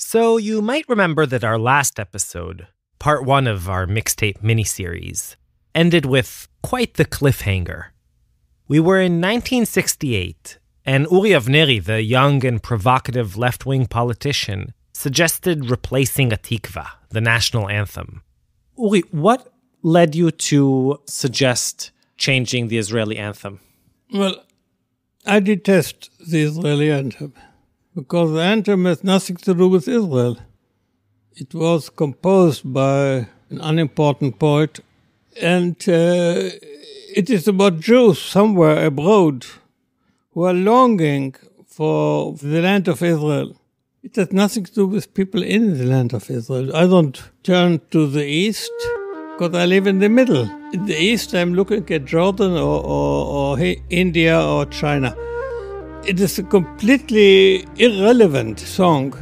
So you might remember that our last episode, part 1 of our Mixtape miniseries, ended with quite the cliffhanger. We were in 1968, and Uri Avnery, the young and provocative left-wing politician, suggested replacing Atikva, the national anthem. Uri, what led you to suggest changing the Israeli anthem? Well, I detest the Israeli anthem, because the anthem has nothing to do with Israel. It was composed by an unimportant poet, and it is about Jews somewhere abroad who are longing for the land of Israel. It has nothing to do with people in the land of Israel. I don't turn to the east, because I live in the middle. In the east, I'm looking at Jordan or India or China. It is a completely irrelevant song,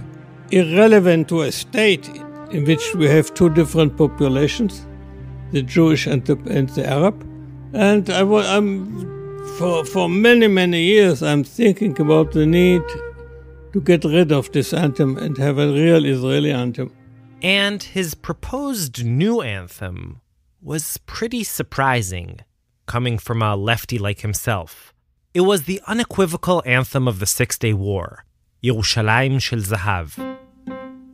irrelevant to a state in which we have two different populations, the Jewish and the Arab. And for many, many years, I'm thinking about the need to get rid of this anthem and have a real Israeli anthem. And his proposed new anthem was pretty surprising, coming from a lefty like himself. It was the unequivocal anthem of the Six-Day War, Yerushalayim Shel Zahav.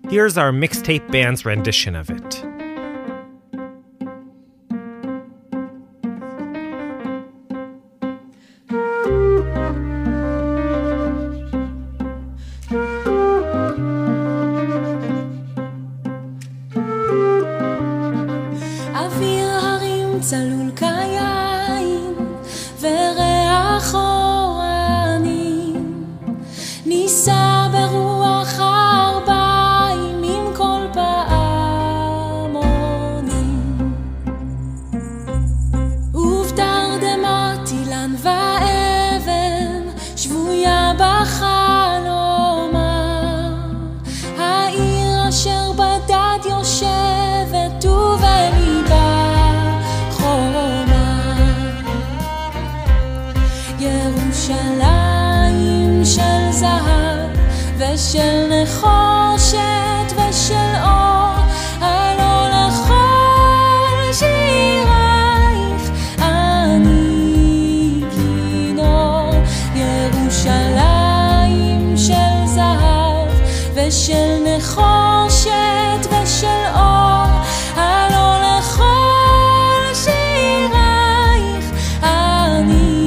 Here's our Mixtape band's rendition of it. צלול קיים וריח אורנים ניסה ברוח ארבעים עם כל פעמונים ובתרדמת אילן ואבן שבויה בחלומה העיר אשר בדד יושבת ובליבה ירושלים של זהב ושל נחושת ושל אור הלא לכל שירייך אני כינור ירושלים של זהב ושל נחושת ושל אור הלא לכל שירייך אני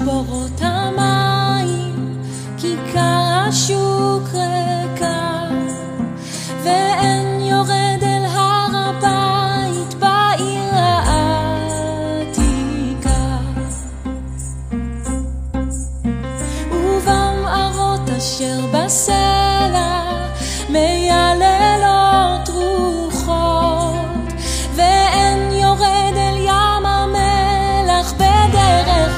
בורות המים כיכר השוק ריקה ואין יורד אל הר הבית בעיר העתיקה ובמערות אשר בסלע מייללות רוחות ואין יורד אל ים המלח בדרך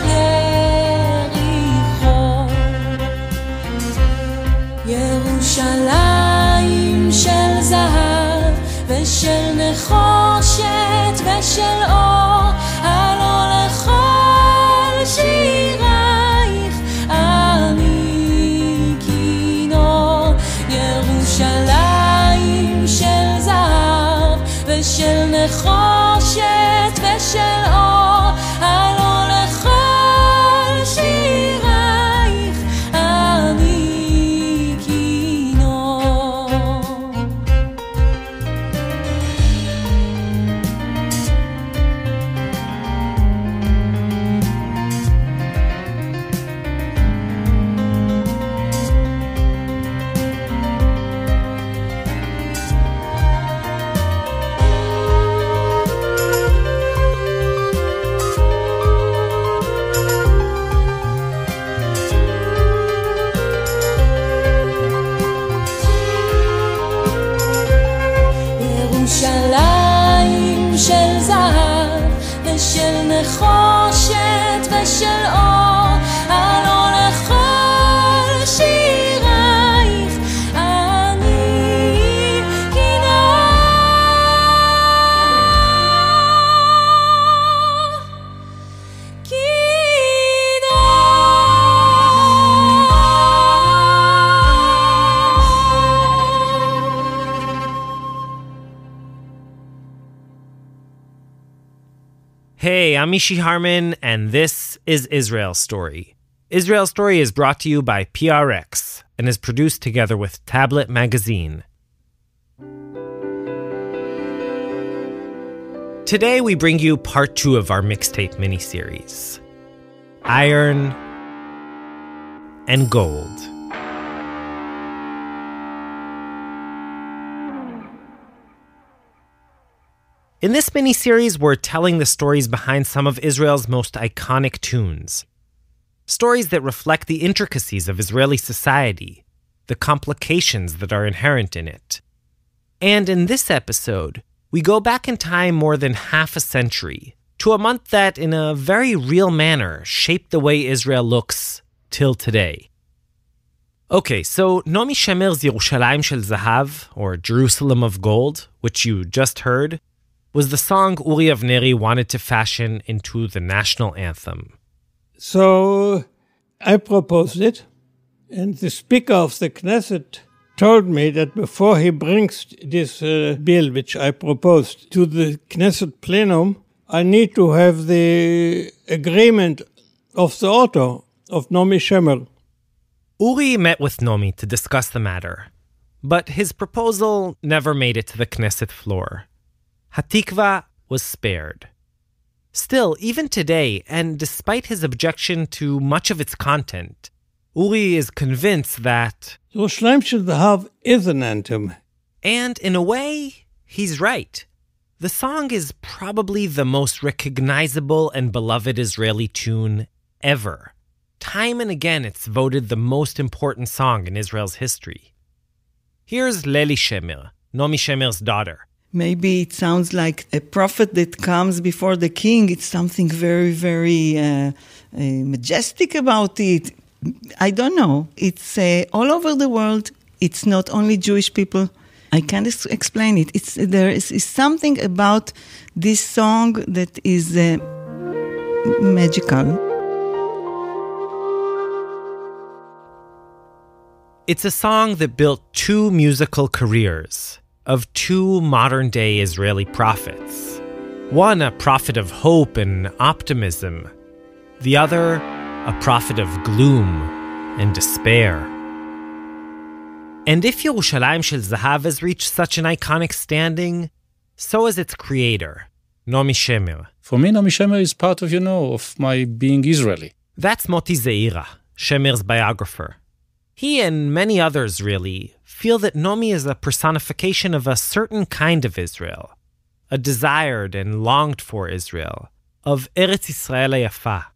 ירושלים של זהב ושל נחושת ושל אור הלא לכל שירייך אני כינור ירושלים של זהב ושל נחושת ושל אור הלא לכל שירייך אני Hey, I'm Mishi Harman, and this is Israel Story. Israel Story is brought to you by PRX and is produced together with Tablet Magazine. Today we bring you part 2 of our Mixtape miniseries, Iron and Gold. In this miniseries, we're telling the stories behind some of Israel's most iconic tunes. Stories that reflect the intricacies of Israeli society, the complications that are inherent in it. And in this episode, we go back in time more than half a century, to a month that, in a very real manner, shaped the way Israel looks till today. Okay, so Naomi Shemer's Yerushalayim Shel Zahav, or Jerusalem of Gold, which you just heard, was the song Avnery wanted to fashion into the national anthem. So I proposed it, and the Speaker of the Knesset told me that before he brings this bill, which I proposed, to the Knesset plenum, I need to have the agreement of the author, of Naomi Shemer. Uri met with Naomi to discuss the matter, but his proposal never made it to the Knesset floor. Hatikva was spared. Still, even today, and despite his objection to much of its content, Uri is convinced that Yerushalayim Shel Zahav is an anthem. And in a way, he's right. The song is probably the most recognizable and beloved Israeli tune ever. Time and again, it's voted the most important song in Israel's history. Here's Leli Shemer, Naomi Shemer's daughter. Maybe it sounds like a prophet that comes before the king. It's something very, very majestic about it. I don't know. It's all over the world. It's not only Jewish people. I can't explain it. There is something about this song that is magical. It's a song that built 2 musical careers of 2 modern-day Israeli prophets. One a prophet of hope and optimism, the other a prophet of gloom and despair. And if Yerushalayim Shel Zahav has reached such an iconic standing, so has its creator, Naomi Shemer. For me, Naomi Shemer is part of my being Israeli. That's Moti Zeira, Shemer's biographer. He and many others, really, feel that Naomi is a personification of a certain kind of Israel, a desired and longed-for Israel, of Eretz Yisrael HaYafa,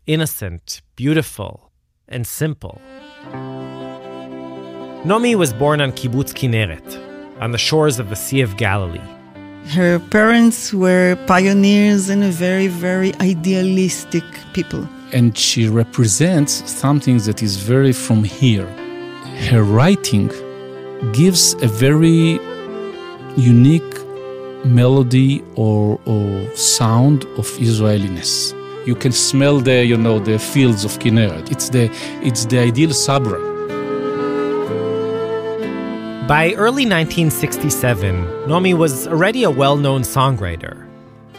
innocent, beautiful, and simple. Naomi was born on Kibbutz Kinneret, on the shores of the Sea of Galilee. Her parents were pioneers and a very, very idealistic people. And she represents something that is very from here. Her writing gives a very unique melody or sound of Israeliness. You can smell the fields of Kinneret. It's the ideal sabra. By early 1967, Naomi was already a well-known songwriter.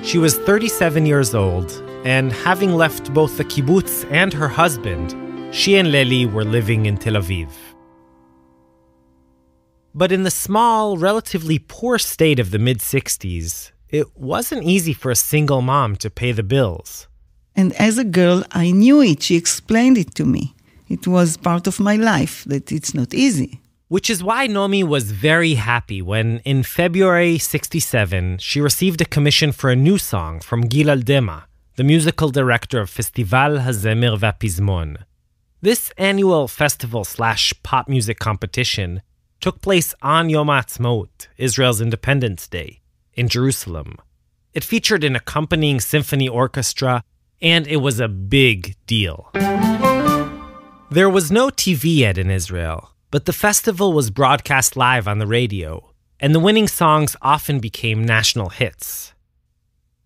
She was 37 years old, and having left both the kibbutz and her husband, she and Leli were living in Tel Aviv. But in the small, relatively poor state of the mid-60s, it wasn't easy for a single mom to pay the bills. And as a girl, I knew it. She explained it to me. It was part of my life, that it's not easy. Which is why Naomi was very happy when, in February 1967, she received a commission for a new song from Gilal Dema, the musical director of Festival HaZemer VaPizmon. This annual festival/pop music competition took place on Yom HaAtzmaut, Israel's Independence Day, in Jerusalem. It featured an accompanying symphony orchestra, and it was a big deal. There was no TV yet in Israel, but the festival was broadcast live on the radio, and the winning songs often became national hits.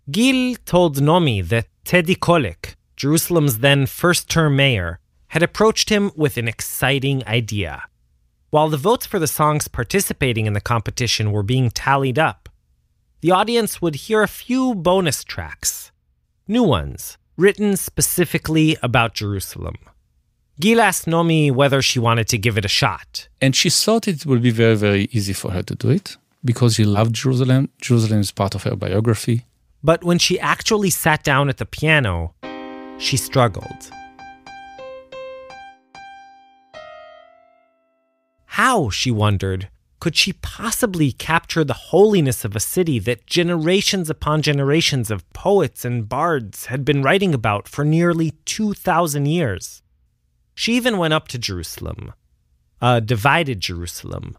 Gil told Naomi that Teddy Kollek, Jerusalem's then first-term mayor, had approached him with an exciting idea. While the votes for the songs participating in the competition were being tallied up, the audience would hear a few bonus tracks, new ones, written specifically about Jerusalem. Gil asked Nomi whether she wanted to give it a shot. And she thought it would be very, very easy for her to do it because she loved Jerusalem. Jerusalem is part of her biography. But when she actually sat down at the piano, she struggled. How, she wondered, could she possibly capture the holiness of a city that generations upon generations of poets and bards had been writing about for nearly 2,000 years? She even went up to Jerusalem, a divided Jerusalem,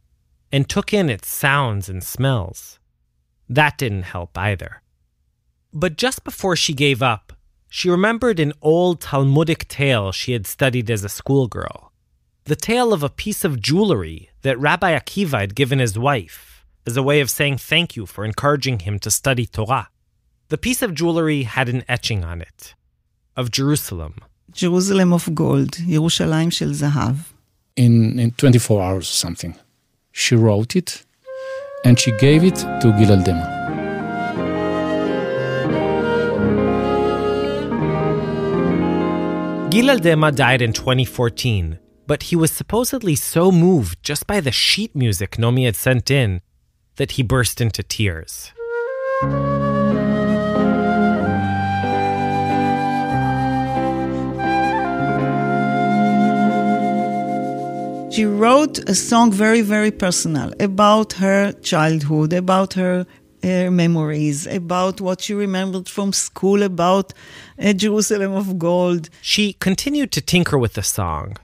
and took in its sounds and smells. That didn't help either. But just before she gave up, she remembered an old Talmudic tale she had studied as a schoolgirl. The tale of a piece of jewelry that Rabbi Akiva had given his wife as a way of saying thank you for encouraging him to study Torah. The piece of jewelry had an etching on it of Jerusalem. Jerusalem of gold, Yerushalayim Shel Zahav. In 24 hours or something. She wrote it and she gave it to Gil Dema. Gil Dema died in 2014, but he was supposedly so moved just by the sheet music Nomi had sent in that he burst into tears. She wrote a song very, very personal about her childhood, about her memories, about what she remembered from school, about Jerusalem of gold. She continued to tinker with the song,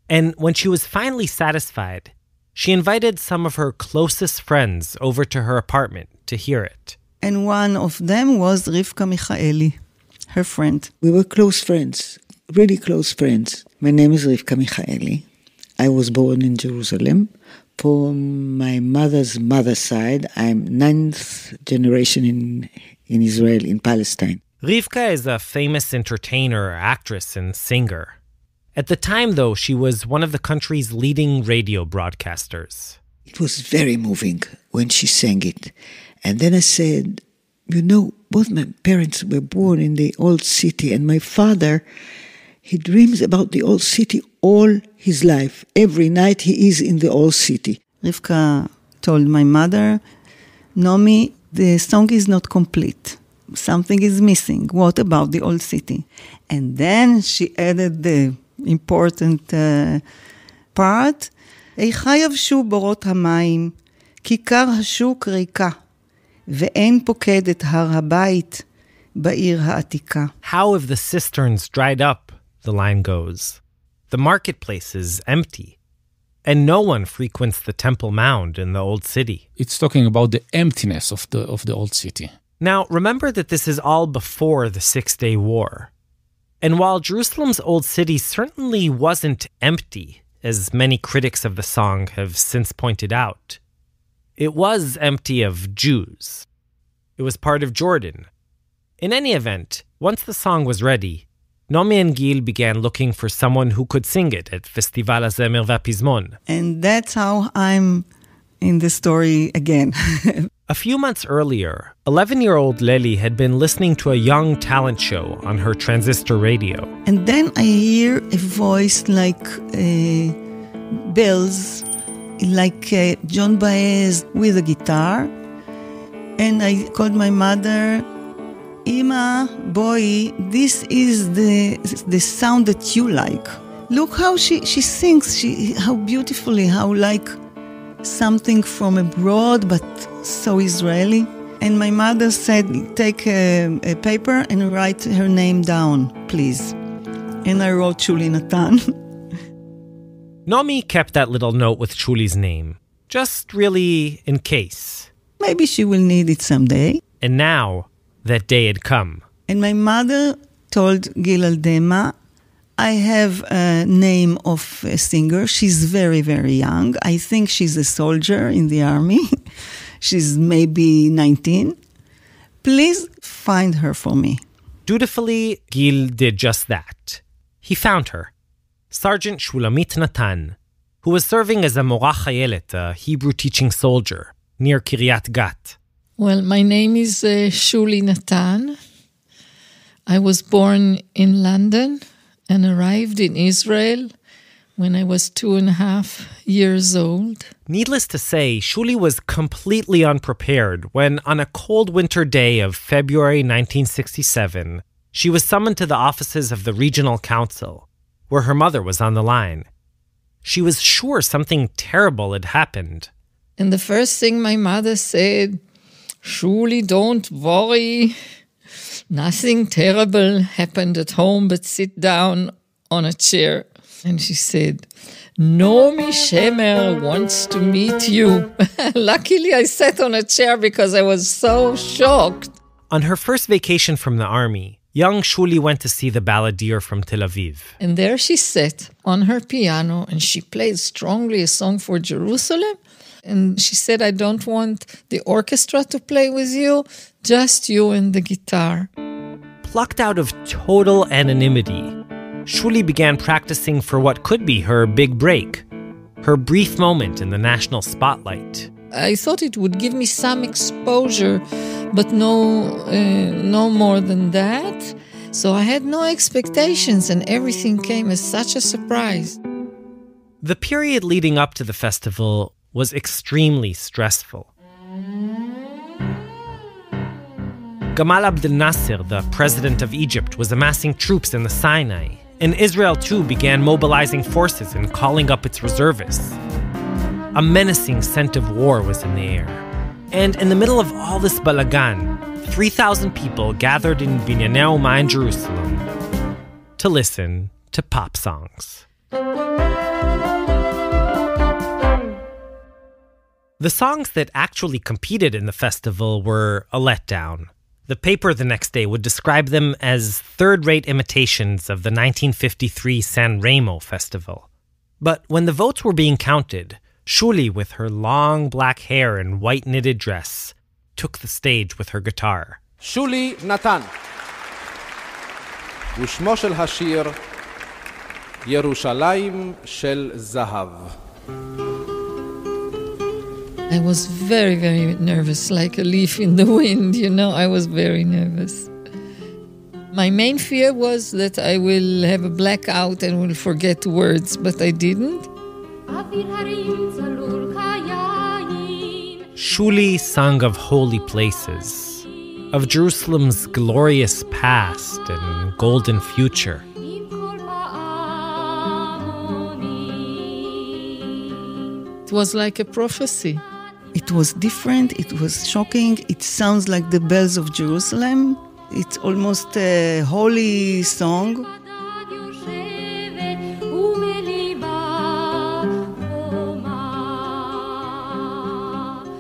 and when she was finally satisfied, she invited some of her closest friends over to her apartment to hear it. And one of them was Rivka Michaeli, her friend. We were close friends, really close friends. My name is Rivka Michaeli. I was born in Jerusalem. For my mother's side, I'm 9th generation in Israel, in Palestine. Rivka is a famous entertainer, actress, and singer. At the time, though, she was one of the country's leading radio broadcasters. It was very moving when she sang it. And then I said, both my parents were born in the old city, and my father, he dreams about the old city all his life. Every night he is in the old city. Rivka told my mother, Nomi, the song is not complete. Something is missing. What about the old city? And then she added the important part. איכה יבשו בורות המים, כיכר השוק ריקה, ואין פוקד את הר הבית בעיר העתיקה. How have the cisterns dried up, the line goes. The marketplace is empty, and no one frequents the Temple Mound in the old city. It's talking about the emptiness of the old city. Now, remember that this is all before the Six-Day War. And while Jerusalem's old city certainly wasn't empty, as many critics of the song have since pointed out, it was empty of Jews. It was part of Jordan. In any event, once the song was ready, Nomi and Gil began looking for someone who could sing it at Festival HaZemer VaPizmon. And that's how I'm in the story again. A few months earlier, 11-year-old Lely had been listening to a young talent show on her transistor radio. And then I hear a voice like bells, like John Baez with a guitar. And I called my mother, Ima, boy, this is the sound that you like. Look how she sings, how beautifully, how like something from abroad, but so Israeli. And my mother said, take a paper and write her name down, please. And I wrote Shuli Natan. Nomi kept that little note with Shuli's name, just really in case. Maybe she will need it someday. And now, that day had come. And my mother told Gil Dema, I have a name of a singer. She's very, very young. I think she's a soldier in the army. She's maybe 19. Please find her for me. Dutifully, Gil did just that. He found her. Sergeant Shulamit Natan, who was serving as a Mora Chayelet, a Hebrew teaching soldier, near Kiryat Gat. Well, my name is Shuli Natan. I was born in London and arrived in Israel when I was 2.5 years old. Needless to say, Shuli was completely unprepared when, on a cold winter day of February 1967, she was summoned to the offices of the regional council, where her mother was on the line. She was sure something terrible had happened. And the first thing my mother said, "Shuli, don't worry. Nothing terrible happened at home, but sit down on a chair." And she said, "Naomi Shemer wants to meet you." Luckily, I sat on a chair because I was so shocked. On her first vacation from the army, young Shuli went to see the balladeer from Tel Aviv. And there she sat on her piano and she played strongly a song for Jerusalem. And she said, "I don't want the orchestra to play with you, just you and the guitar." Plucked out of total anonymity, Shuli began practicing for what could be her big break, her brief moment in the national spotlight. I thought it would give me some exposure, but no more than that. So I had no expectations and everything came as such a surprise. The period leading up to the festival was extremely stressful. Gamal Abdel Nasser, the president of Egypt, was amassing troops in the Sinai, and Israel too began mobilizing forces and calling up its reservists. A menacing scent of war was in the air. And in the middle of all this balagan, 3,000 people gathered in Binyanei Ha'Uma in Jerusalem to listen to pop songs. The songs that actually competed in the festival were a letdown. The paper the next day would describe them as third-rate imitations of the 1953 San Remo festival. But when the votes were being counted, Shuli, with her long black hair and white knitted dress, took the stage with her guitar. שולי נתן ושמו של השיר ירושלים של זהב. I was very, very nervous, like a leaf in the wind, I was very nervous. My main fear was that I will have a blackout and will forget words, but I didn't. Shuli sang of holy places, of Jerusalem's glorious past and golden future. It was like a prophecy. It was different, it was shocking, it sounds like the bells of Jerusalem. It's almost a holy song.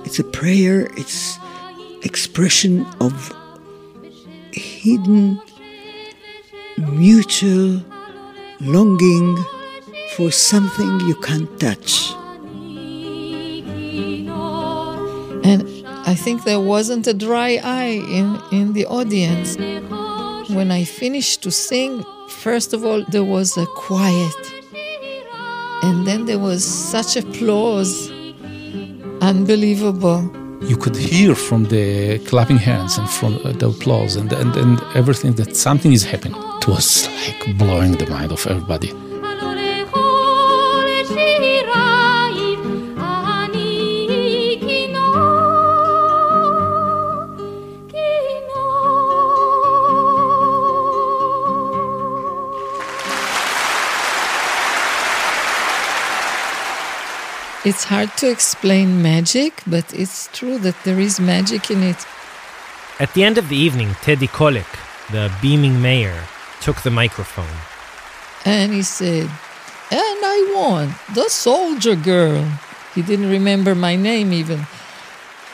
It's a prayer, it's expression of hidden, mutual longing for something you can't touch. And I think there wasn't a dry eye in the audience. When I finished to sing, first of all, there was a quiet. And then there was such applause. Unbelievable. You could hear from the clapping hands and from the applause and everything that something is happening. It was like blowing the mind of everybody. It's hard to explain magic, but it's true that there is magic in it. At the end of the evening, Teddy Kollek, the beaming mayor, took the microphone. And he said, "And I want the soldier girl," he didn't remember my name even,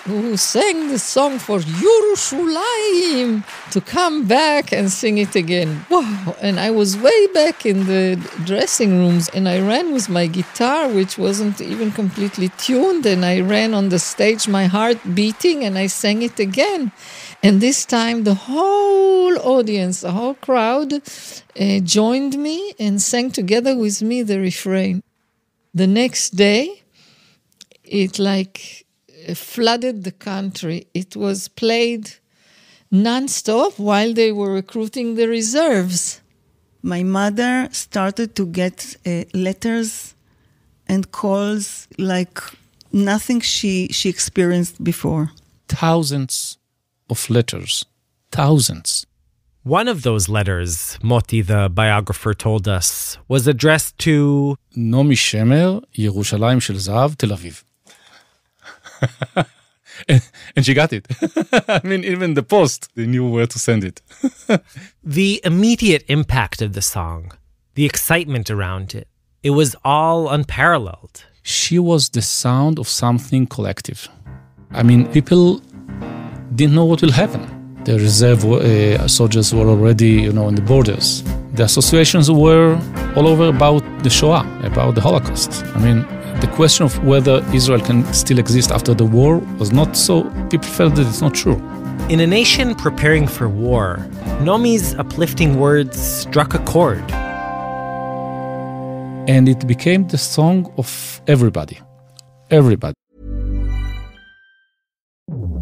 who sang the song for Yerushalayim to come back and sing it again. Wow! And I was way back in the dressing rooms and I ran with my guitar, which wasn't even completely tuned, and I ran on the stage, my heart beating, and I sang it again. And this time the whole audience, the whole crowd joined me and sang together with me the refrain. The next day, it flooded the country. It was played non-stop while they were recruiting the reserves. My mother started to get letters and calls like nothing she experienced before. Thousands of letters. Thousands. One of those letters, Moti, the biographer, told us, was addressed to Nomi Shemer, Yerushalayim Shel Zahav, Tel Aviv. And she got it. I mean, even the post, they knew where to send it. the immediate impact of the song, the excitement around it. It was all unparalleled. She was the sound of something collective. I mean, people didn't know what will happen. The reserve soldiers were already, on the borders. The associations were all over about the Shoah, about the Holocaust. I mean, the question of whether Israel can still exist after the war was not so. People felt that it's not true. In a nation preparing for war, Nomi's uplifting words struck a chord. And it became the song of everybody. Everybody.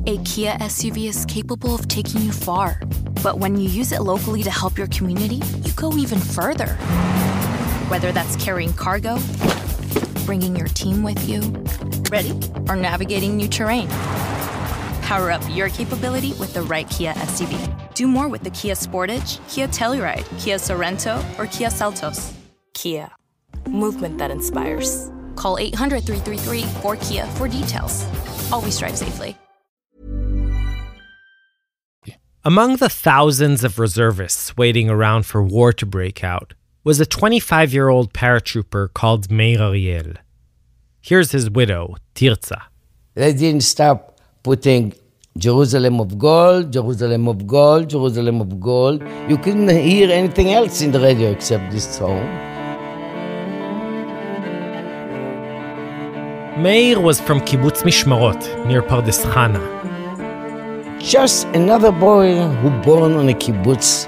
A Kia SUV is capable of taking you far. But when you use it locally to help your community, you go even further. Whether that's carrying cargo, bringing your team with you, ready, or navigating new terrain. Power up your capability with the right Kia SUV. Do more with the Kia Sportage, Kia Telluride, Kia Sorento, or Kia Seltos. Kia. Movement that inspires. Call 800-333-4KIA for details. Always drive safely. Among the thousands of reservists waiting around for war to break out was a 25-year-old paratrooper called Meir Ariel. Here's his widow, Tirza. They didn't stop putting Jerusalem of gold, Jerusalem of gold, Jerusalem of gold. You couldn't hear anything else in the radio except this song. Meir was from Kibbutz Mishmarot, near Pardes Chana. Just another boy who born on a kibbutz.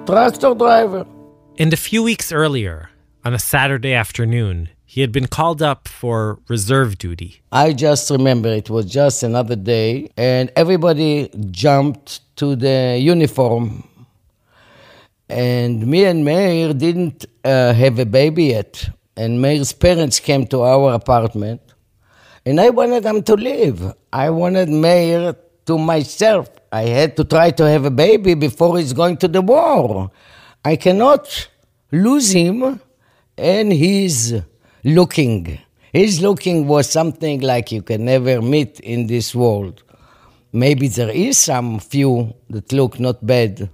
Tractor driver. And a few weeks earlier, on a Saturday afternoon, he had been called up for reserve duty. I just remember it was just another day, and everybody jumped to the uniform. And me and Meir didn't have a baby yet. And Meir's parents came to our apartment. And I wanted them to live. I wanted Meir to myself. I had to try to have a baby before he's going to the war. I cannot lose him, and he's looking. His looking was something like you can never meet in this world. Maybe there is some few that look not bad.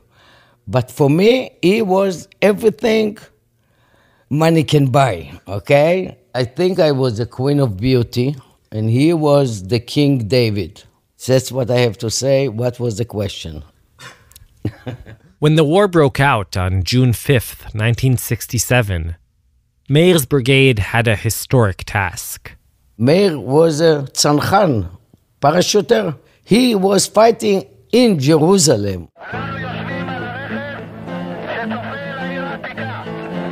But for me, he was everything money can buy, okay? I think I was the Queen of Beauty, and he was the King David. That's what I have to say. What was the question? When the war broke out on June 5th, 1967, Meir's brigade had a historic task. Meir was a tzנחan, parachuter. He was fighting in Jerusalem.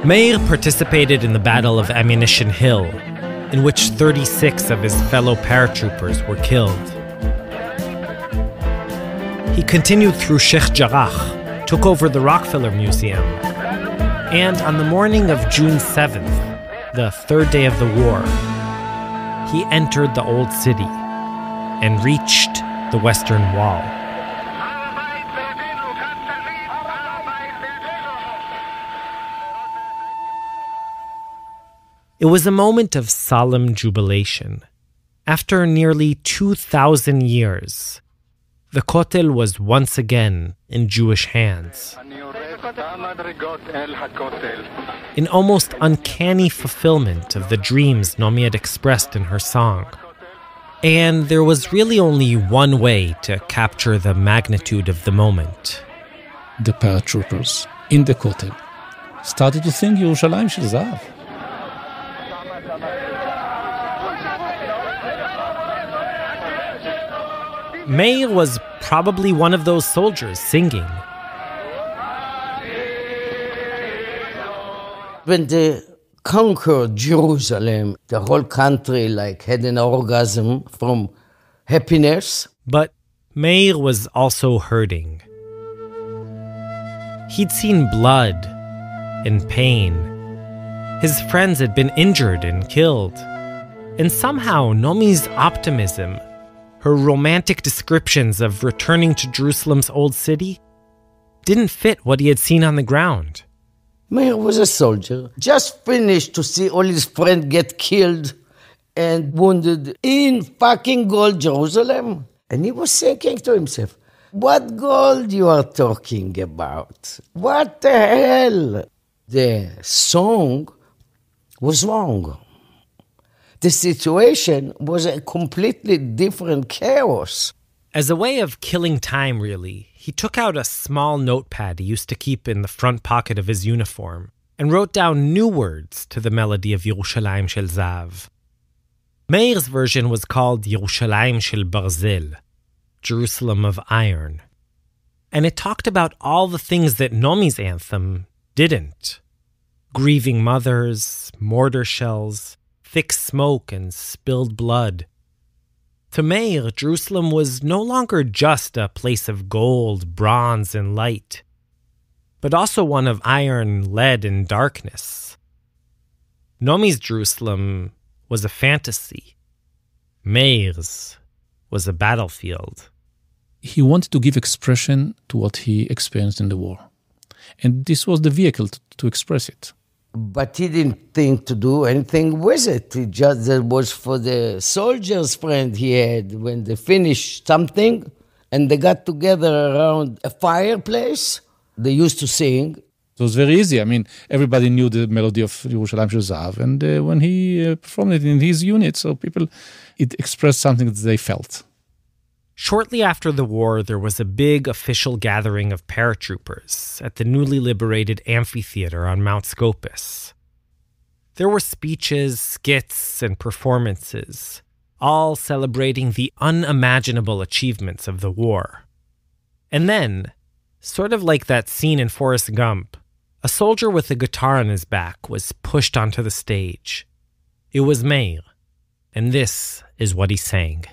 Meir participated in the Battle of Ammunition Hill, in which 36 of his fellow paratroopers were killed. He continued through Sheikh Jarrah, took over the Rockefeller Museum, and on the morning of June 7th, the third day of the war, he entered the Old City and reached the Western Wall. It was a moment of solemn jubilation. After nearly 2,000 years, the Kotel was once again in Jewish hands. An almost uncanny fulfillment of the dreams Nomi had expressed in her song. And there was really only one way to capture the magnitude of the moment. The paratroopers in the Kotel started to sing Yerushalayim Shel Zahav. Meir was probably one of those soldiers singing. When they conquered Jerusalem, the whole country had an orgasm from happiness. But Meir was also hurting. He'd seen blood and pain. His friends had been injured and killed. And somehow Nomi's optimism, her romantic descriptions of returning to Jerusalem's old city, didn't fit what he had seen on the ground. Meir was a soldier, just finished to see all his friends get killed and wounded in fucking gold Jerusalem. And he was thinking to himself, what gold you are talking about? What the hell? The song was wrong. The situation was a completely different chaos. As a way of killing time, really, he took out a small notepad he used to keep in the front pocket of his uniform and wrote down new words to the melody of Yerushalayim Shel Zahav. Meir's version was called Yerushalayim Shel Barzel, Jerusalem of Iron. And it talked about all the things that Nomi's anthem didn't. Grieving mothers, mortar shells, thick smoke and spilled blood. To Meir, Jerusalem was no longer just a place of gold, bronze, and light, but also one of iron, lead, and darkness. Nomi's Jerusalem was a fantasy. Meir's was a battlefield. He wanted to give expression to what he experienced in the war. And this was the vehicle to express it. But he didn't think to do anything with it. It just that was for the soldiers' friend he had when they finished something and they got together around a fireplace. They used to sing. It was very easy. I mean, everybody knew the melody of Yerushalayim Shel Zahav, and when he performed it in his unit, so it expressed something that they felt. Shortly after the war, there was a big official gathering of paratroopers at the newly liberated amphitheater on Mount Scopus. There were speeches, skits, and performances, all celebrating the unimaginable achievements of the war. And then, sort of like that scene in Forrest Gump, a soldier with a guitar on his back was pushed onto the stage. It was Meir, and this is what he sang.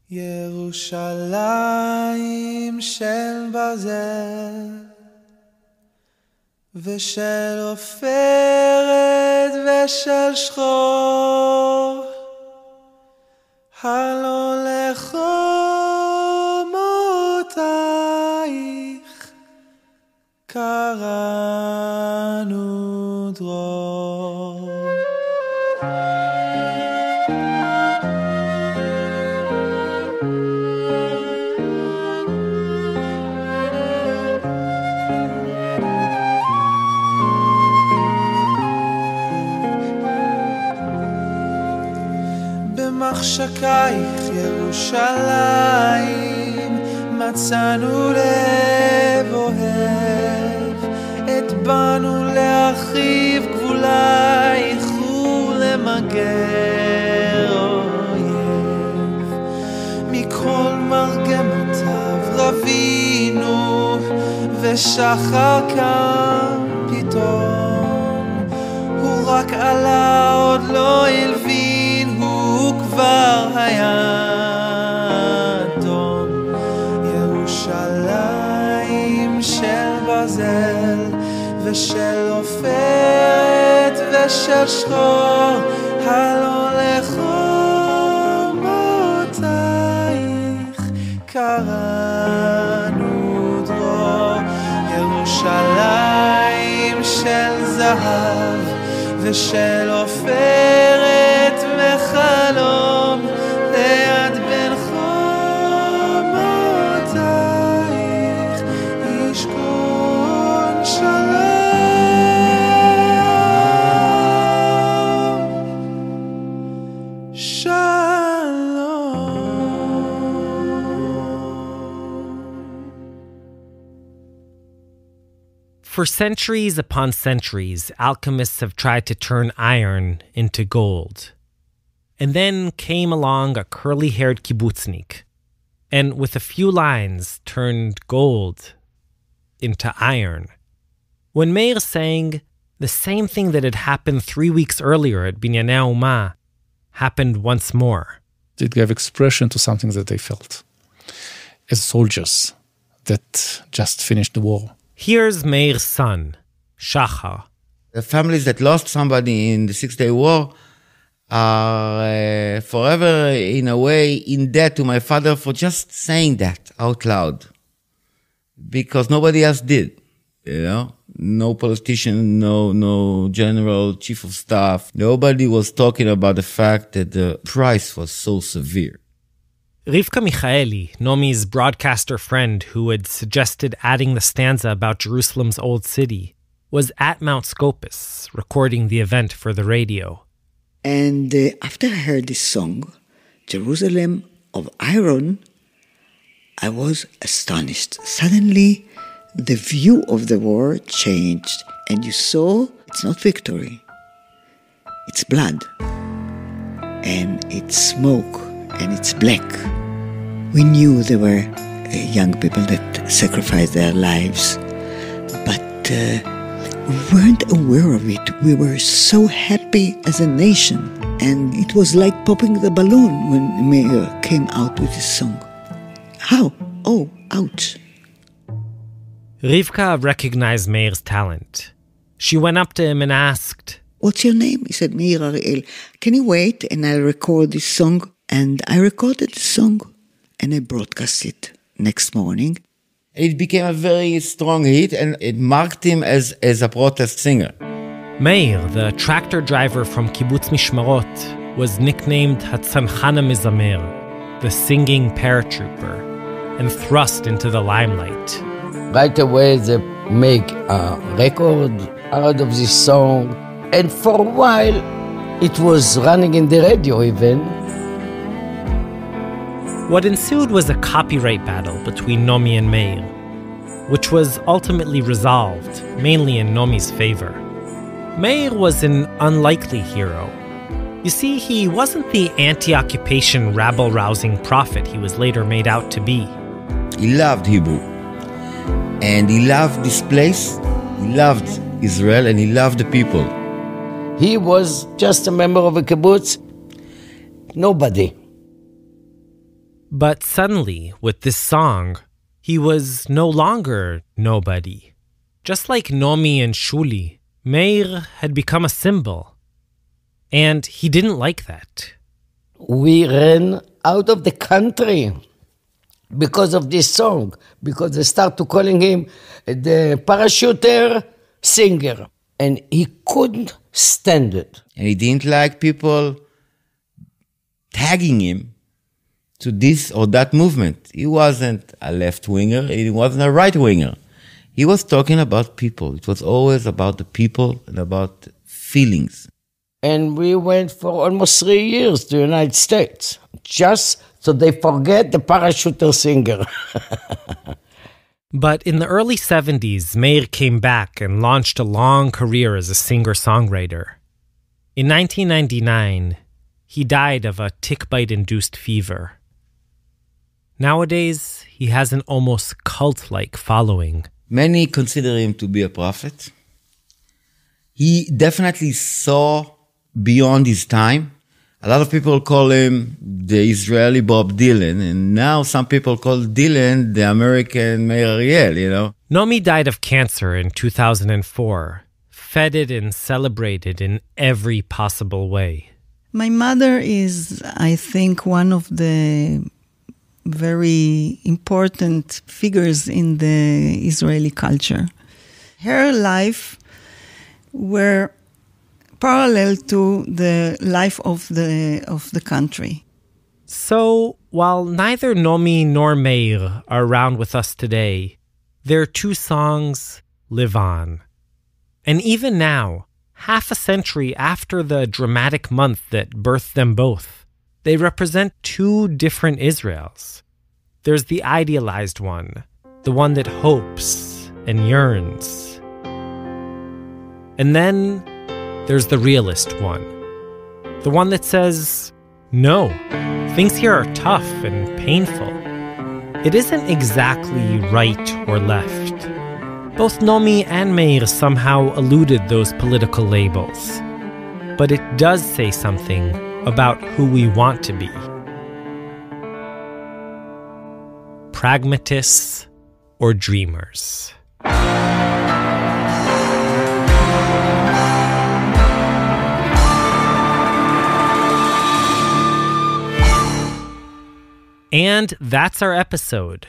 Yerushalayim Shel Barzel V'shel Oferet V'shel Shchor Halo lechomotayich Karanu dror. במחשקייך ירושלים מצאנו לב אוהב הטבענו להרחיב גבולייך ולמגר אויב מכל מרגמותיו רבינו ושחר קם פתאום הוא רק עלה עוד לא הלבין הוא כבר היה אדום ירושלים של ברזל ושל עופרת ושל שחור הלא לחומותייך קראנו דרור ירושלים של זהב ושל עופרת מחלום ליד בין חומותייך ישכון שלום שלום. For centuries upon centuries, alchemists have tried to turn iron into gold. And then came along a curly-haired kibbutznik, and with a few lines turned gold into iron. When Meir sang, the same thing that had happened 3 weeks earlier at Binyanei Ha'Uma happened once more. It gave expression to something that they felt. as soldiers that just finished the war. Here's Meir's son, Shachar. The families that lost somebody in the Six-Day War are forever, in a way, in debt to my father for just saying that out loud. Because nobody else did, you know? No politician, no general, chief of staff. Nobody was talking about the fact that the price was so severe. Rivka Michaeli, Nomi's broadcaster friend who had suggested adding the stanza about Jerusalem's old city, was at Mount Scopus, recording the event for the radio. And after I heard this song, Jerusalem of Iron, I was astonished. Suddenly, the view of the war changed, and you saw it's not victory, it's blood, and it's smoke, and it's black. We knew there were young people that sacrificed their lives, but we weren't aware of it. We were so happy as a nation, and it was like popping the balloon when Meir came out with his song. How? Oh, ouch. Rivka recognized Meir's talent. She went up to him and asked, "What's your name?" He said, "Meir Ariel. Can you wait and I'll record this song?" And I recorded the song and I broadcast it next morning. It became a very strong hit, and it marked him as a protest singer. Meir, the tractor driver from Kibbutz Mishmarot, was nicknamed Hatzanchana Mizamer, the singing paratrooper, and thrust into the limelight. Right away they make a record out of this song, and for a while it was running in the radio even. What ensued was a copyright battle between Nomi and Meir, which was ultimately resolved, mainly in Nomi's favor. Meir was an unlikely hero. You see, he wasn't the anti-occupation rabble-rousing prophet he was later made out to be. He loved Hebrew. And he loved this place, he loved Israel, and he loved the people. He was just a member of a kibbutz, nobody. But suddenly, with this song, he was no longer nobody. Just like Nomi and Shuli, Meir had become a symbol. And he didn't like that. We ran out of the country because of this song, because they started calling him the parachuter singer. And he couldn't stand it. And he didn't like people tagging him to this or that movement. He wasn't a left-winger, he wasn't a right-winger. He was talking about people. It was always about the people and about feelings. And we went for almost 3 years to the United States, just so they forget the parachuter singer. But in the early 70s, Meir came back and launched a long career as a singer-songwriter. In 1999, he died of a tick bite-induced fever. Nowadays, he has an almost cult-like following. Many consider him to be a prophet. He definitely saw beyond his time. A lot of people call him the Israeli Bob Dylan, and now some people call Dylan the American Meir Ariel, you know. Nomi died of cancer in 2004, feted and celebrated in every possible way. My mother is, I think, one of the very important figures in the Israeli culture. Her life were parallel to the life of the country. So, while neither Nomi nor Meir are around with us today, their two songs live on. And even now, half a century after the dramatic month that birthed them both, they represent two different Israels. There's the idealized one, the one that hopes and yearns. And then there's the realist one, the one that says, no, things here are tough and painful. It isn't exactly right or left. Both Nomi and Meir somehow eluded those political labels. But it does say something about who we want to be. pragmatists or dreamers. And that's our episode,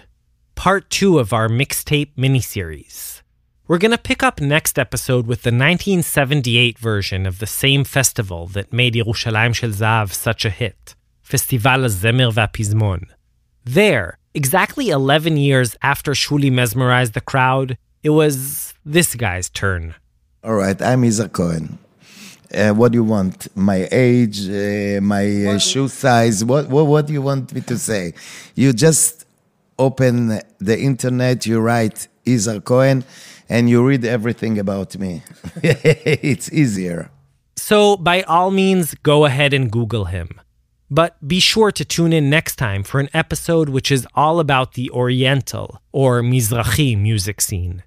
part 2 of our Mixtape miniseries. We're going to pick up next episode with the 1978 version of the same festival that made Yerushalayim Shel Zahav such a hit, Festival HaZemer VaPizmon. There, exactly 11 years after Shuli mesmerized the crowd, it was this guy's turn. All right, I'm Yizar Cohen. What do you want? My age, my shoe size? What do you want me to say? You just open the internet, you write Yizar Cohen, and you read everything about me. It's easier. So, by all means, go ahead and Google him. But be sure to tune in next time for an episode which is all about the Oriental, or Mizrahi music scene.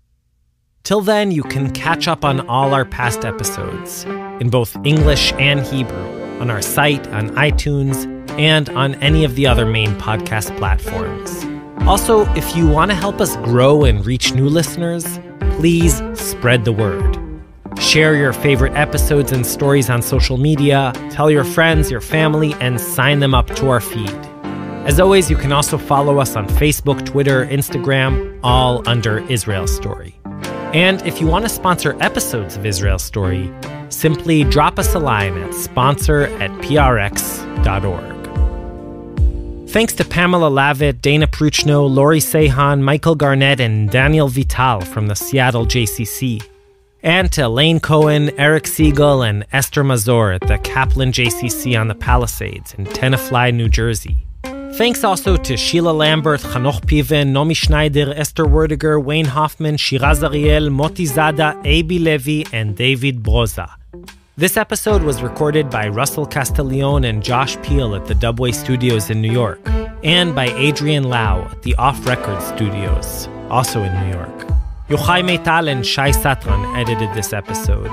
Till then, you can catch up on all our past episodes, in both English and Hebrew, on our site, on iTunes, and on any of the other main podcast platforms. Also, if you want to help us grow and reach new listeners, please spread the word. Share your favorite episodes and stories on social media, tell your friends, your family, and sign them up to our feed. As always, you can also follow us on Facebook, Twitter, Instagram, all under Israel Story. And if you want to sponsor episodes of Israel Story, simply drop us a line at sponsor@prx.org. Thanks to Pamela Lavitt, Dana Pruchno, Lori Sehan, Michael Garnett, and Daniel Vital from the Seattle JCC. And to Elaine Cohen, Eric Siegel, and Esther Mazur at the Kaplan JCC on the Palisades in Tenafly, New Jersey. Thanks also to Sheila Lambert, Chanoch Piven, Nomi Schneider, Esther Werdiger, Wayne Hoffman, Shiraz Ariel, Moti Zada, Abi Levi, and David Broza. This episode was recorded by Russell Castiglione and Josh Peel at the Dubway Studios in New York, and by Adrian Lau at the Off Record Studios, also in New York. Yochai Meital and Shai Satran edited this episode,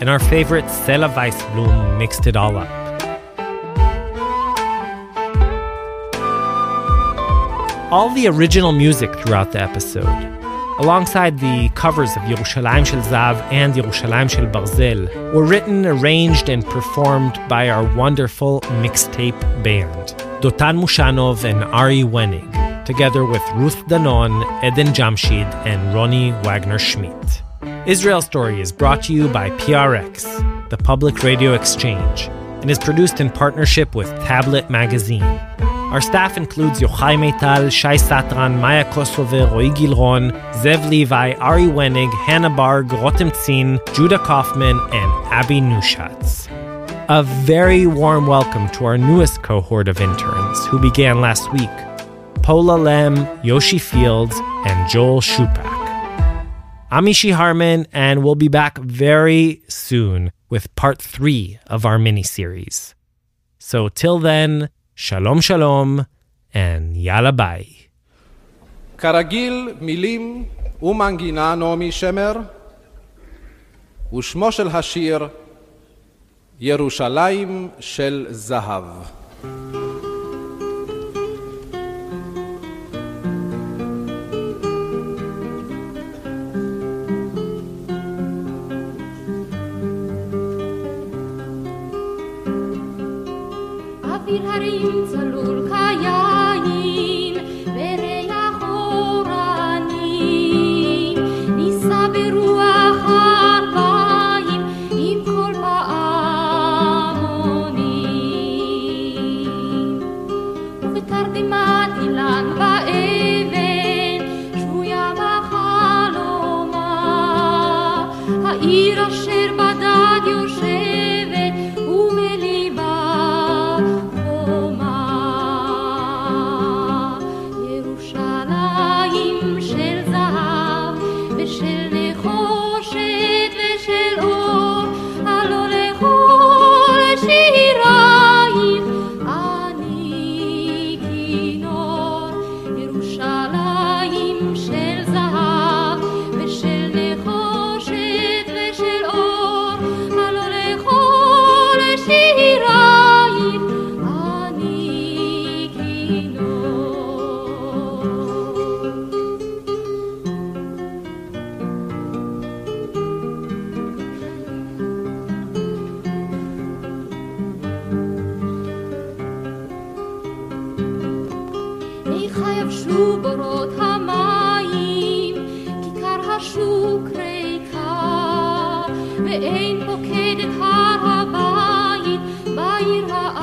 and our favorite Sela Weissblum mixed it all up. All the original music throughout the episode, alongside the covers of Yerushalayim Shel Zahav and Yerushalayim Shel Barzel, were written, arranged, and performed by our wonderful Mixtape band, Dotan Mushanov and Ari Wenig, together with Ruth Danon, Eden Jamshid, and Ronnie Wagner-Schmidt. Israel Story is brought to you by PRX, the Public Radio Exchange, and is produced in partnership with Tablet Magazine. Our staff includes Yochai Meital, Shai Satran, Maya Kosover, Roy Gilron, Zev Levi, Ari Wenig, Hannah Barg, Rotem Tzin, Judah Kaufman, and Abby Nushatz. A very warm welcome to our newest cohort of interns, who began last week. Paula Lem, Yoshi Fields, and Joel Shupak. I'm Ishi Harman, and we'll be back very soon with part 3 of our mini-series. So till then, Shalom Shalom, and Yalla Bye. כרגיל, מילים ומנגינה נעמי שמר, ושמו של השיר ירושלים של זהב. אוויר הרים צלול כיין וריח אורנים נישא ברוח ארבעים עם כל פעמונים ובתרדמת אילן ואבן שבויה בחלומה העיר אשר בדד יושבת ומליבה ירושלים של זהב ושל נחושת ושל אור הלא לכל שירייך אני כינור ירושלים של זהב ושל נחושת ושל אור יבשו בורות המים, כיכר השוק ריקה, ואין פוקד את הר הבית בעיר העתיקה.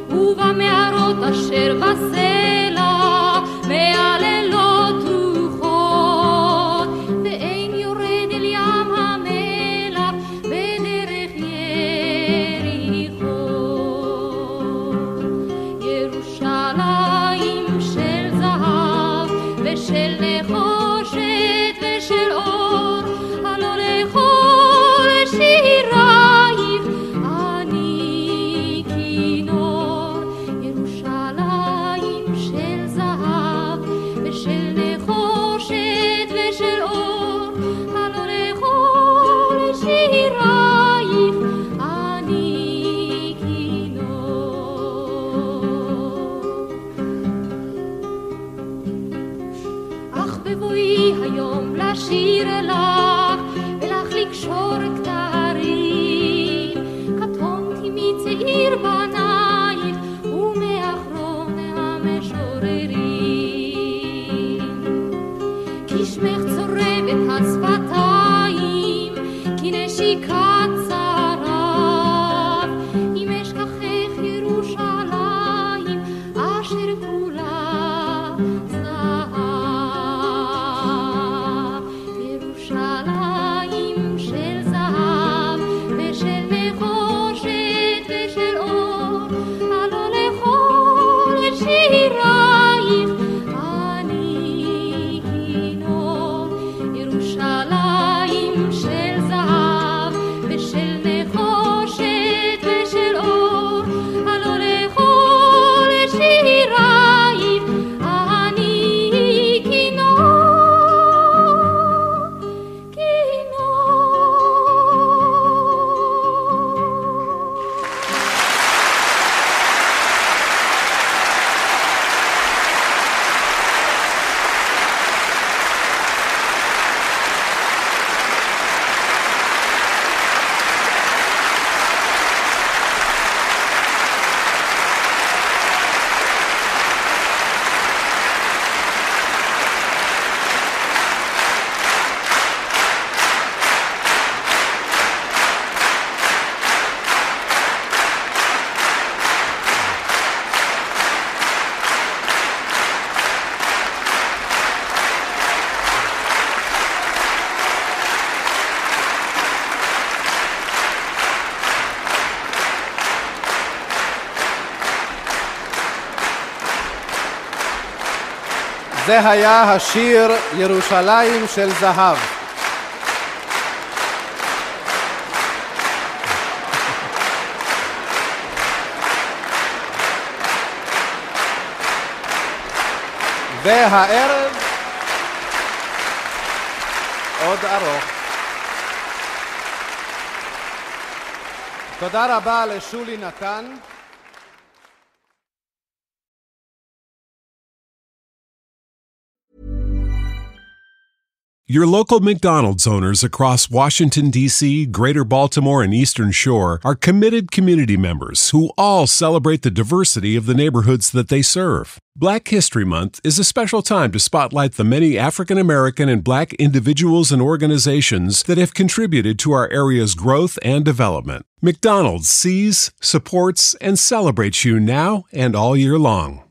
ובמערות אשר בסלע מעללות רוחות, ואין יורד אל ים המלח בדרך יריחו. ירושלים של זהב ושל נחושת ושל אור, הלא לכל שירייך אני כינור. ירושלים של זהב ושל נחושת ושל אור, הלא לכל שירייך אני כינור. אך בבואי היום לשיר לך ולך לקשור כתרים, קטונתי מצעיר בנייך ומאחרון המשוררים. כי שמך צורב את השפתיים, כי נשיקת שרף, אם אשכחך ירושלים אשר כולה זהב. ירושלים של זהב ושל נחושת ושל אור, הלא לכל שירייך אני כינור. ירושלים של זהב ושל נחושת ושל אור, הלא לכל שירייך אני כינור. זה היה השיר ירושלים של זהב. והערב עוד ארוך. תודה רבה לשולי נתן. Your local McDonald's owners across Washington, D.C., Greater Baltimore, and Eastern Shore are committed community members who all celebrate the diversity of the neighborhoods that they serve. Black History Month is a special time to spotlight the many African American and Black individuals and organizations that have contributed to our area's growth and development. McDonald's sees, supports, and celebrates you now and all year long.